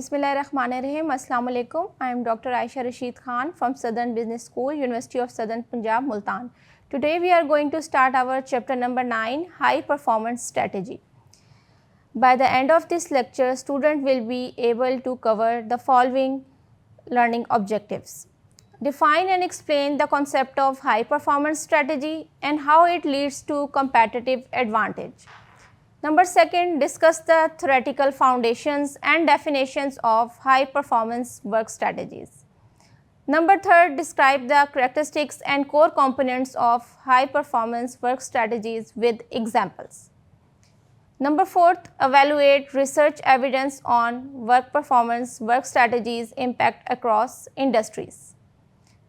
Bismillahirrahmanirrahim. Assalamu alaikum. I am Dr. Aisha Rashid Khan from Southern Business School, University of Southern Punjab, Multan. Today we are going to start our chapter number 9, High Performance Strategy. By the end of this lecture, student will be able to cover the following learning objectives. Define and explain the concept of high performance strategy and how it leads to competitive advantage. Number 2, discuss the theoretical foundations and definitions of high performance work strategies. Number 3, describe the characteristics and core components of high performance work strategies with examples. Number 4, evaluate research evidence on work performance work strategies impact across industries.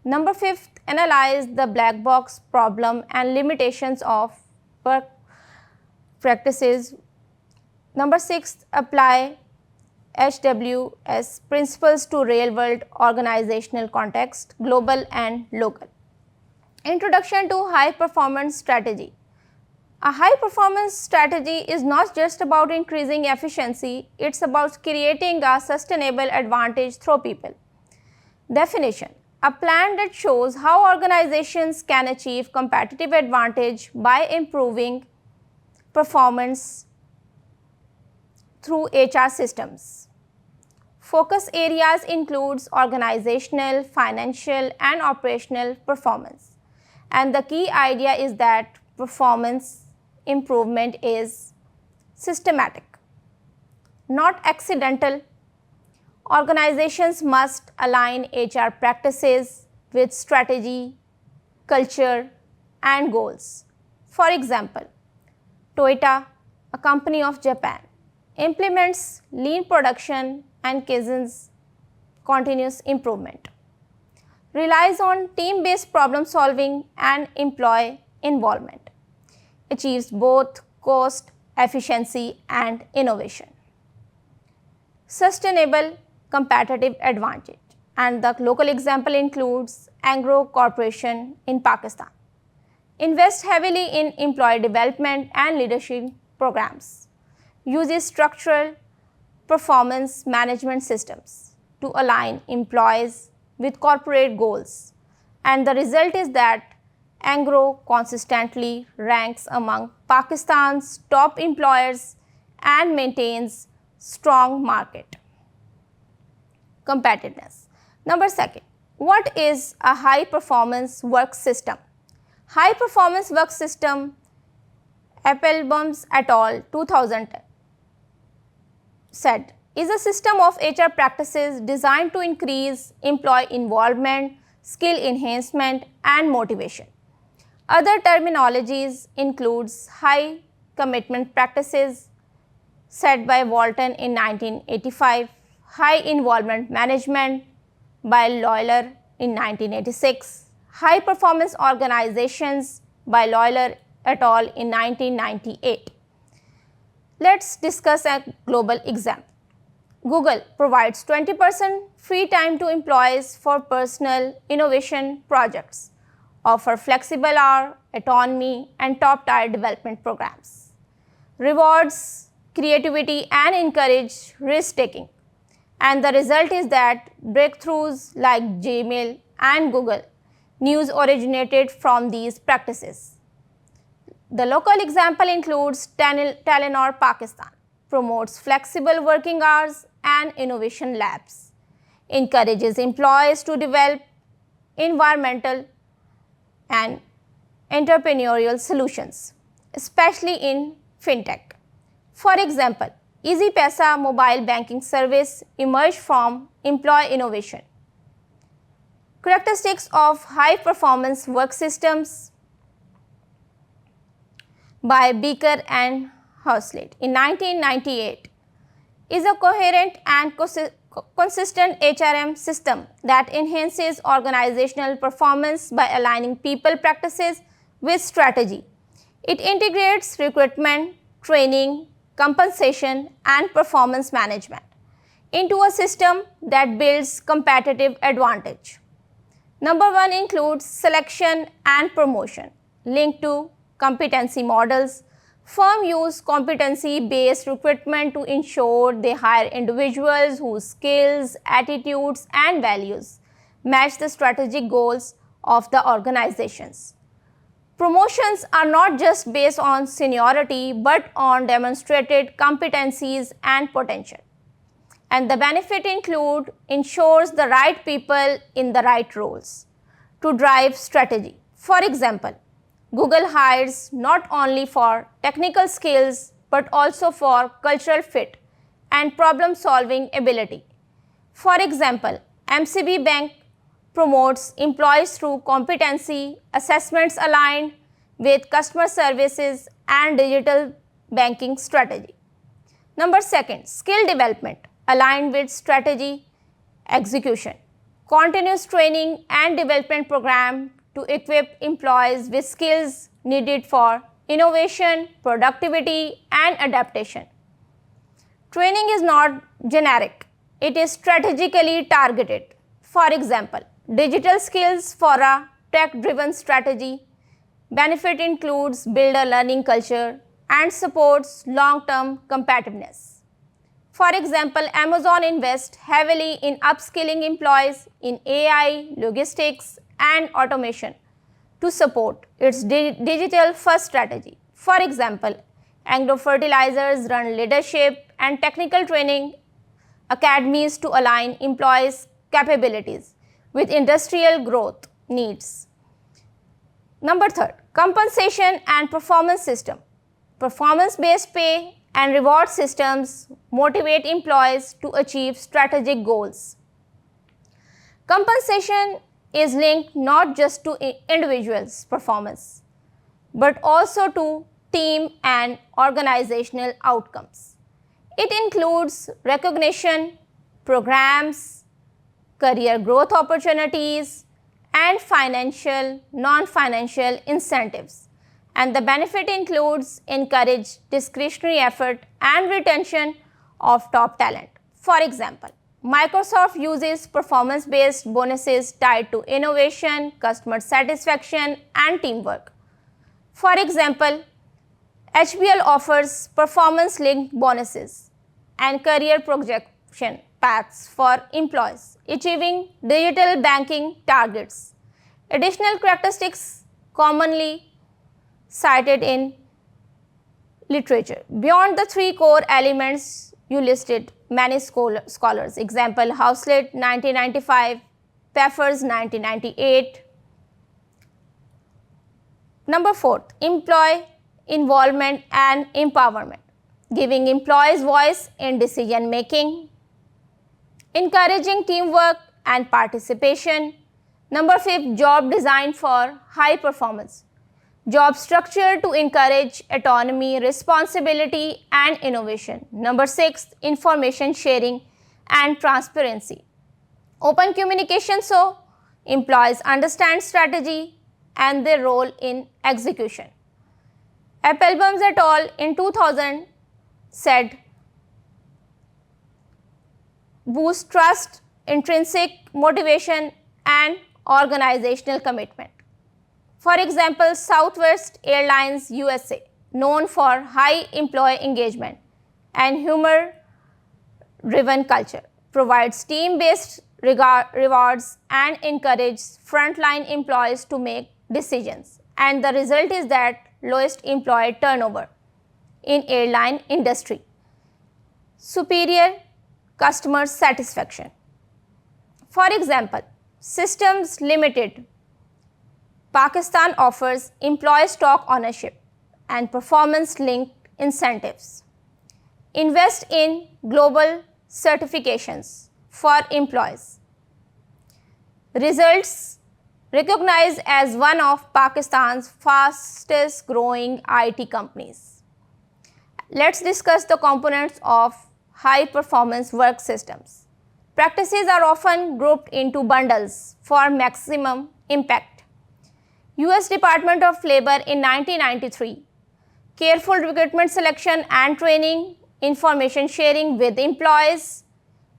Number 5, analyze the black box problem and limitations of work practices. Number 6, apply HWS principles to real-world organizational context, global and local. Introduction to high-performance strategy. A high-performance strategy is not just about increasing efficiency, it's about creating a sustainable advantage through people. Definition. A plan that shows how organizations can achieve competitive advantage by improving performance through HR systems. Focus areas includes organizational, financial and operational performance. And the key idea is that performance improvement is systematic, not accidental. Organizations must align HR practices with strategy, culture and goals. For example, Toyota, a company of Japan, implements lean production and Kaizen's continuous improvement, relies on team-based problem solving and employee involvement, achieves both cost, efficiency and innovation. Sustainable competitive advantage, and the local example includes Angro Corporation in Pakistan. Invest heavily in employee development and leadership programs, uses structural performance management systems to align employees with corporate goals, and the result is that Angro consistently ranks among Pakistan's top employers and maintains strong market competitiveness. Number 2, what is a high performance work system? High performance work system, Appelbaum et al. 2000 said, is a system of HR practices designed to increase employee involvement, skill enhancement and motivation. Other terminologies includes high commitment practices set by Walton in 1985, high involvement management by Lawler in 1986, high performance organizations by Lawler et al. In 1998. Let's discuss a global example. Google provides 20% free time to employees for personal innovation projects, offer flexible hour, autonomy and top-tier development programs, rewards creativity and encourage risk-taking. And the result is that breakthroughs like Gmail and Google News originated from these practices. The local example includes Telenor Pakistan, promotes flexible working hours and innovation labs, encourages employees to develop environmental and entrepreneurial solutions, especially in fintech. For example, EasyPaisa mobile banking service emerged from employee innovation. Characteristics of high performance work systems by Beaker and Houslett in 1998 is a coherent and consistent HRM system that enhances organizational performance by aligning people practices with strategy. It integrates recruitment, training, compensation and performance management into a system that builds competitive advantage. Number 1 includes selection and promotion linked to competency models, Firms use competency-based recruitment to ensure they hire individuals whose skills, attitudes, and values match the strategic goals of the organizations. Promotions are not just based on seniority but on demonstrated competencies and potential. And the benefit ensures the right people in the right roles to drive strategy. For example, Google hires not only for technical skills but also for cultural fit and problem-solving ability. For example, MCB Bank promotes employees through competency assessments aligned with customer services and digital banking strategy. Number second, skill development aligned with strategy execution. Continuous training and development program to equip employees with skills needed for innovation, productivity, and adaptation. Training is not generic, it is strategically targeted. For example, digital skills for a tech-driven strategy. Benefit includes build a learning culture and supports long-term competitiveness. For example, Amazon invests heavily in upskilling employees in AI, logistics, and automation to support its digital-first strategy. For example, Agro Fertilizers run leadership and technical training academies to align employees' capabilities with industrial growth needs. Number third, compensation and performance system. Performance-based pay and reward systems motivate employees to achieve strategic goals. Compensation is linked not just to individuals' performance, but also to team and organizational outcomes. It includes recognition, programs, career growth opportunities, and financial, non-financial incentives. And the benefit includes encourage discretionary effort and retention of top talent. For example, Microsoft uses performance-based bonuses tied to innovation, customer satisfaction, and teamwork. For example, HBL offers performance-linked bonuses and career projection paths for employees achieving digital banking targets. Additional characteristics commonly cited in literature. Beyond the three core elements you listed, many scholars, example Houslett 1995, Pfeffers 1998. Number fourth, employee involvement and empowerment, giving employees voice in decision making, encouraging teamwork and participation. Number fifth, job design for high performance, job structure to encourage autonomy, responsibility, and innovation. Number six, information sharing and transparency, open communication so employees understand strategy and their role in execution. Appelbaum et al. In 2000 said, boost trust, intrinsic motivation, and organizational commitment. For example, Southwest Airlines USA, known for high employee engagement and humor-driven culture, provides team-based rewards and encourages frontline employees to make decisions. And the result is that lowest employee turnover in airline industry, superior customer satisfaction. For example, Systems Limited, Pakistan offers employee stock ownership and performance-linked incentives. Invest in global certifications for employees. Results recognized as one of Pakistan's fastest growing IT companies. Let's discuss the components of high performance work systems. Practices are often grouped into bundles for maximum impact. US Department of Labor in 1993, careful recruitment selection and training, information sharing with employees,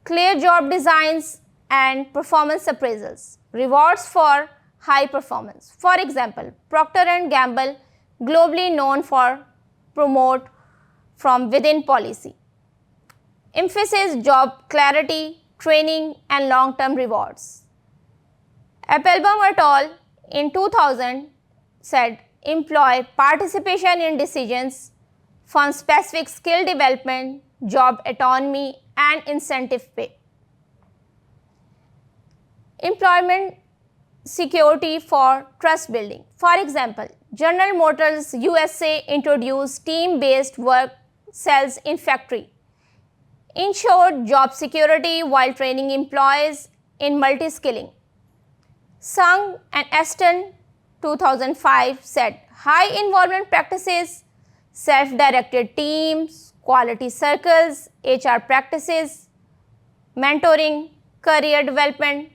clear job designs, and performance appraisals, rewards for high performance. For example, Procter & Gamble, globally known for promote from within policy. Emphasis job clarity, training and long-term rewards. Applebaum et al. In 2000 said employee participation in decisions, firm-specific skill development, job autonomy and incentive pay. Employment security for trust building. For example, General Motors USA introduced team-based work cells in factory, ensured job security while training employees in multi-skilling. Sung and Aston 2005 said high involvement practices, self-directed teams, quality circles, HR practices, mentoring, career development,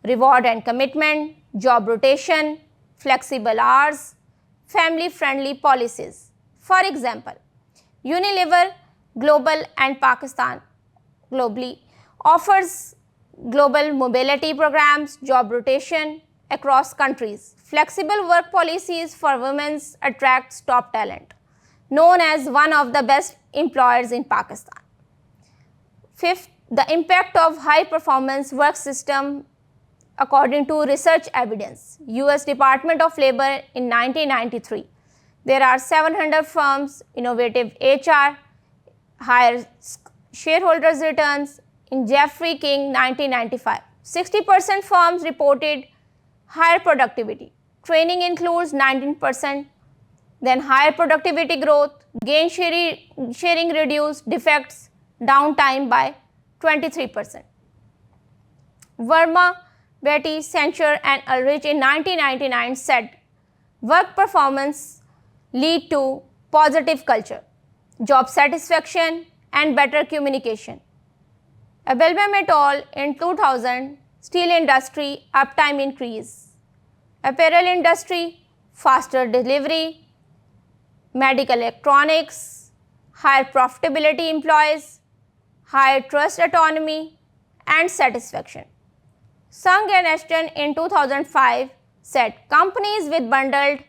reward and commitment, job rotation, flexible hours, family-friendly policies. For example, Unilever Global and Pakistan globally offers global mobility programs, job rotation across countries, flexible work policies for women attracts top talent, known as one of the best employers in Pakistan. Fifth, the impact of high performance work system according to research evidence. US Department of Labor in 1993. There are 700 firms, innovative HR, higher shareholders returns. In Jeffrey King 1995, 60% firms reported higher productivity. Training includes 19%, then higher productivity growth, gain sharing reduced defects, downtime by 23%. Verma, Betty, Censure and Ulrich in 1999 said work performance lead to positive culture, job satisfaction and better communication. Applebaum et al. In 2000, steel industry uptime increase, apparel industry faster delivery, medical electronics, higher profitability employees, higher trust autonomy and satisfaction. Sung and Ashton in 2005 said companies with bundled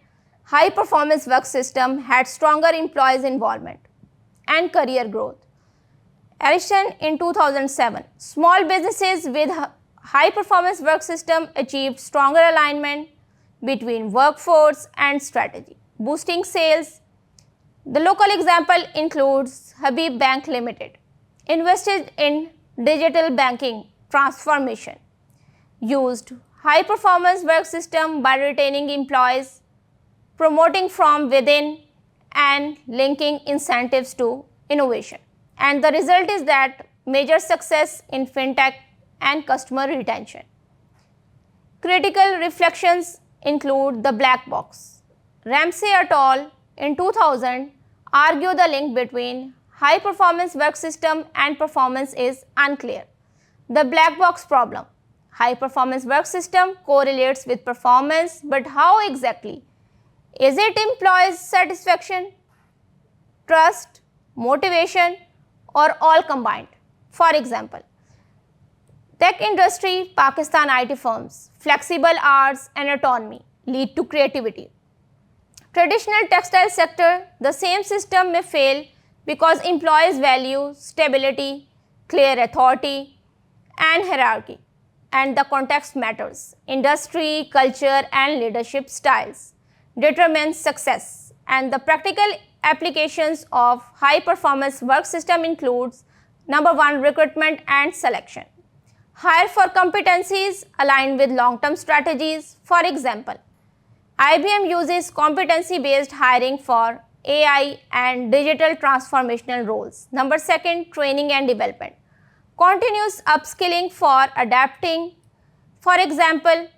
high performance work system had stronger employees involvement and career growth. Allison in 2007, small businesses with high performance work system achieved stronger alignment between workforce and strategy, boosting sales. The local example includes Habib Bank Limited, invested in digital banking transformation, used high performance work system by retaining employees, promoting from within and linking incentives to innovation. And the result is that major success in fintech and customer retention. Critical reflections include the black box. Ramsey et al. In 2000 argue the link between high performance work system and performance is unclear. The black box problem. High performance work system correlates with performance, but how exactly? Is it employees' satisfaction, trust, motivation, or all combined? For example, tech industry, Pakistan IT firms, flexible hours and autonomy lead to creativity. Traditional textile sector, the same system may fail because employees value stability, clear authority and hierarchy, and the context matters. Industry, culture and leadership styles determine success, and the practical applications of high performance work system includes number 1, recruitment and selection. Hire for competencies aligned with long-term strategies. For example, IBM uses competency-based hiring for AI and digital transformational roles. Number 2, training and development. Continuous upskilling for adapting. For example,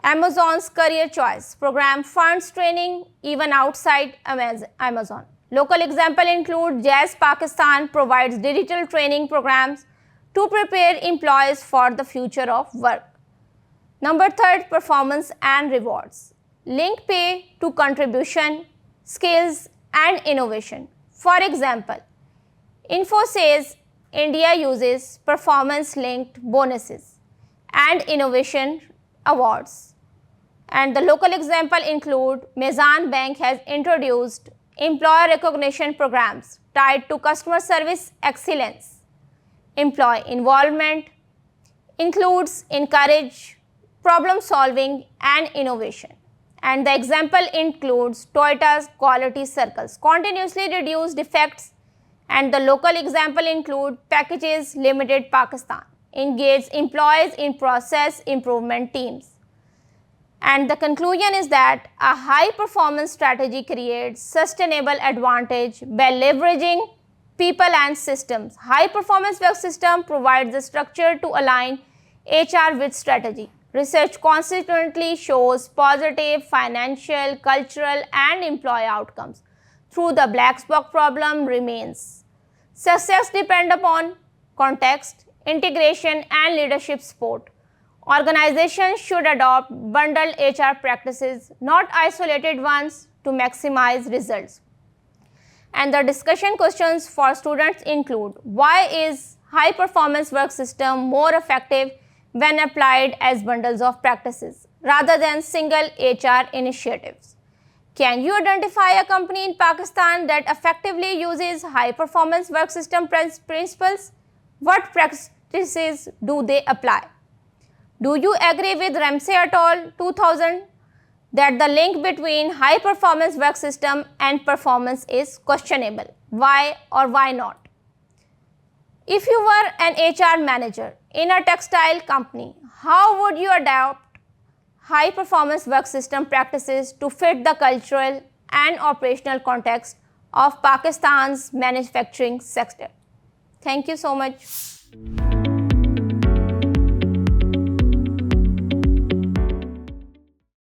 Amazon's career choice program funds training even outside Amazon. Local example include Jazz Pakistan provides digital training programs to prepare employees for the future of work. Number 3, performance and rewards. Link pay to contribution, skills and innovation. For example, Infosys India uses performance-linked bonuses and innovation awards. And the local example include Mezan Bank has introduced employer recognition programs tied to customer service excellence. Employee involvement includes encourage problem solving and innovation. And the example includes Toyota's quality circles, continuously reduce defects, and the local example include Packages Limited Pakistan, engage employees in process improvement teams. And the conclusion is that a high performance strategy creates sustainable advantage by leveraging people and systems. High performance work system provides the structure to align HR with strategy. Research consistently shows positive financial, cultural, and employee outcomes. Through the black box problem remains. Success depends upon context, integration, and leadership support. Organizations should adopt bundled HR practices, not isolated ones, to maximize results. And the discussion questions for students include: why is high performance work system more effective when applied as bundles of practices rather than single HR initiatives? Can you identify a company in Pakistan that effectively uses high performance work system principles? What practices do they apply? Do you agree with Ramsey et al. 2000 that the link between high performance work system and performance is questionable? Why or why not? If you were an HR manager in a textile company, how would you adopt high performance work system practices to fit the cultural and operational context of Pakistan's manufacturing sector? Thank you so much.